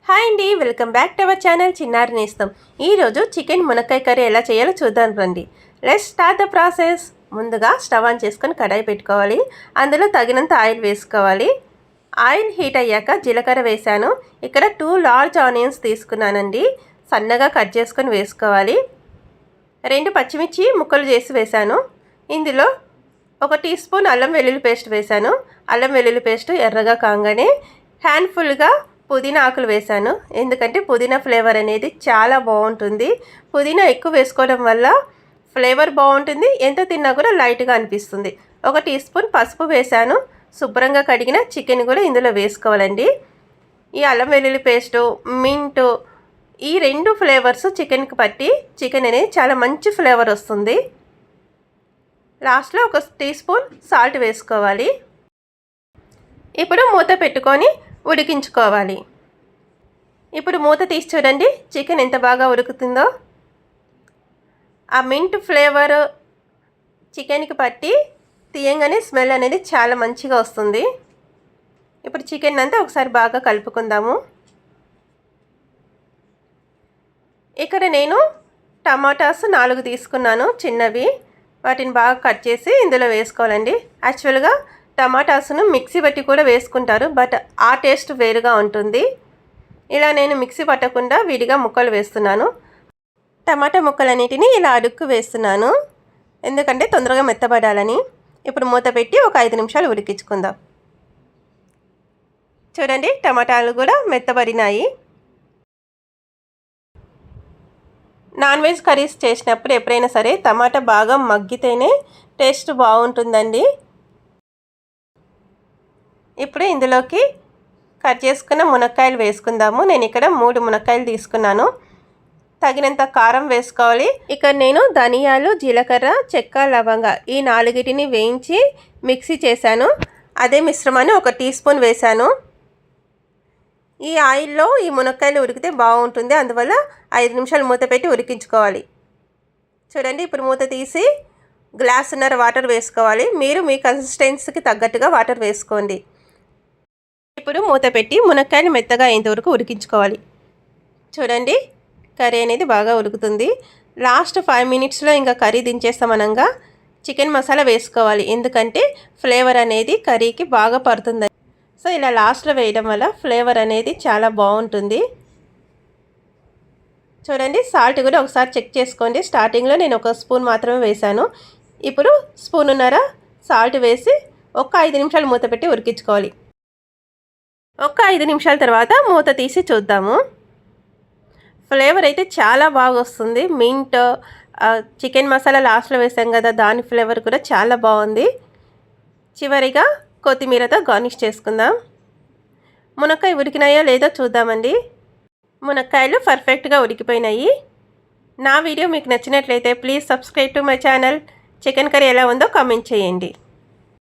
Hi అండి, welcome back to our channel చిన్నారి నేస్తం. ఈరోజు చికెన్ మునక్కాయ కర్రీ ఎలా చేయాలో చూద్దాం రండి. Let's start the process. ముందుగా స్టవ్ ఆన్ చేసుకొని కడాయి పెట్టుకోవాలి. అందులో తగినంత ఆయిల్ వేసుకోవాలి. ఆయిల్ హీట్ అయ్యాక జీలకర్ర వేసాను. ఇక్కడ 2 లార్జ్ ఆనియన్స్ తీసుకున్నానండి, సన్నగా కట్ చేసుకొని వేసుకోవాలి. 2 పచ్చిమిర్చి ముక్కలు చేసి వేసాను. ఇందులో 1 టీ స్పూన్ అల్లం వెల్లుల్లి పేస్ట్ వేసాను. అల్లం వెల్లుల్లి పేస్ట్ ఎర్రగా కాగానే హ్యాండ్ఫుల్గా పుదీనా ఆకులు వేసాను, ఎందుకంటే పుదీనా ఫ్లేవర్ అనేది చాలా బాగుంటుంది. పుదీనా ఎక్కువ వేసుకోవడం వల్ల ఫ్లేవర్ బాగుంటుంది, ఎంత తిన్నా కూడా లైట్గా అనిపిస్తుంది. 1 టీ స్పూన్ పసుపు వేసాను. శుభ్రంగా కడిగిన చికెన్ కూడా ఇందులో వేసుకోవాలండి. ఈ అల్లం వెల్లుల్లి పేస్టు, మింటు, ఈ 2 ఫ్లేవర్స్ చికెన్కి పట్టి చికెన్ అనేది చాలా మంచి ఫ్లేవర్ వస్తుంది. లాస్ట్లో 1 టీ స్పూన్ సాల్ట్ వేసుకోవాలి. ఇప్పుడు మూత పెట్టుకొని ఉడికించుకోవాలి. ఇప్పుడు మూత తీసి చూడండి, చికెన్ ఎంత బాగా ఉడుకుతుందో. ఆ మింట్ ఫ్లేవర్ చికెన్కి పట్టి తీయంగానే స్మెల్ అనేది చాలా మంచిగా వస్తుంది. ఇప్పుడు చికెన్ అంతా ఒకసారి బాగా కలుపుకుందాము. ఇక్కడ నేను టమాటాస్ 4 తీసుకున్నాను, చిన్నవి. వాటిని బాగా కట్ చేసి ఇందులో వేసుకోవాలండి. యాక్చువల్గా టమాటాస్ను మిక్సీ పట్టి కూడా వేసుకుంటారు, బట్ ఆ టేస్ట్ వేరుగా ఉంటుంది. ఇలా నేను మిక్సీ పట్టకుండా విడిగా ముక్కలు వేస్తున్నాను. టమాటా ముక్కలన్నిటిని ఇలా అడుక్కు వేస్తున్నాను, ఎందుకంటే తొందరగా మెత్తబడాలని. ఇప్పుడు మూత పెట్టి ఒక 5 నిమిషాలు ఉడికించుకుందాం. చూడండి, టమాటాలు కూడా మెత్తబడినాయి. నాన్ వెజ్ కర్రీస్ చేసినప్పుడు ఎప్పుడైనా సరే టమాటా బాగా మగ్గితేనే టేస్ట్ బాగుంటుందండి. ఇప్పుడు ఇందులోకి కట్ చేసుకున్న మునక్కాయలు వేసుకుందాము. నేను ఇక్కడ 3 మునక్కాయలు తీసుకున్నాను. తగినంత కారం వేసుకోవాలి. ఇక్కడ నేను ధనియాలు, జీలకర్ర, చెక్క, లవంగ ఈ 4టిని వేయించి మిక్సీ చేశాను. అదే మిశ్రమాన్ని 1 టీ స్పూన్ వేశాను. ఈ ఆయిల్లో ఈ మునక్కాయలు ఉడికితే బాగుంటుంది, అందువల్ల 5 నిమిషాలు మూత పెట్టి ఉడికించుకోవాలి. చూడండి, ఇప్పుడు మూత తీసి గ్లాసున్నర వాటర్ వేసుకోవాలి. మీరు మీ కన్సిస్టెన్సీకి తగ్గట్టుగా వాటర్ వేసుకోండి. ఇప్పుడు మూత పెట్టి మునక్కాయలు మెత్తగా అయ్యేంతవరకు ఉడికించుకోవాలి. చూడండి, కర్రీ అనేది బాగా ఉడుకుతుంది. లాస్ట్ 5 మినిట్స్లో ఇంకా కర్రీ దించేస్తామనగా చికెన్ మసాలా వేసుకోవాలి, ఎందుకంటే ఫ్లేవర్ అనేది కర్రీకి బాగా పడుతుంది. సో ఇలా లాస్ట్లో వేయడం వల్ల ఫ్లేవర్ అనేది చాలా బాగుంటుంది. చూడండి, సాల్ట్ కూడా ఒకసారి చెక్ చేసుకోండి. స్టార్టింగ్లో నేను 1 స్పూన్ మాత్రమే వేశాను. ఇప్పుడు స్పూనున్నర సాల్ట్ వేసి ఒక 5 నిమిషాలు మూత పెట్టి ఉడికించుకోవాలి. ఒక 5 నిమిషాల తర్వాత మూత తీసి చూద్దాము. ఫ్లేవర్ అయితే చాలా బాగా వస్తుంది. మింట్, చికెన్ మసాలా లాస్ట్లో వేసాం కదా, దాని ఫ్లేవర్ కూడా చాలా బాగుంది. చివరిగా కొత్తిమీరతో గార్నిష్ చేసుకుందాం. మునక్కాయ ఉడికినాయో లేదో చూద్దామండి. మునక్కాయలు పర్ఫెక్ట్గా ఉడికిపోయినాయి. నా వీడియో మీకు నచ్చినట్లయితే please subscribe to my channel. Chicken curry ఎలా ఉందో కామెంట్ చేయండి.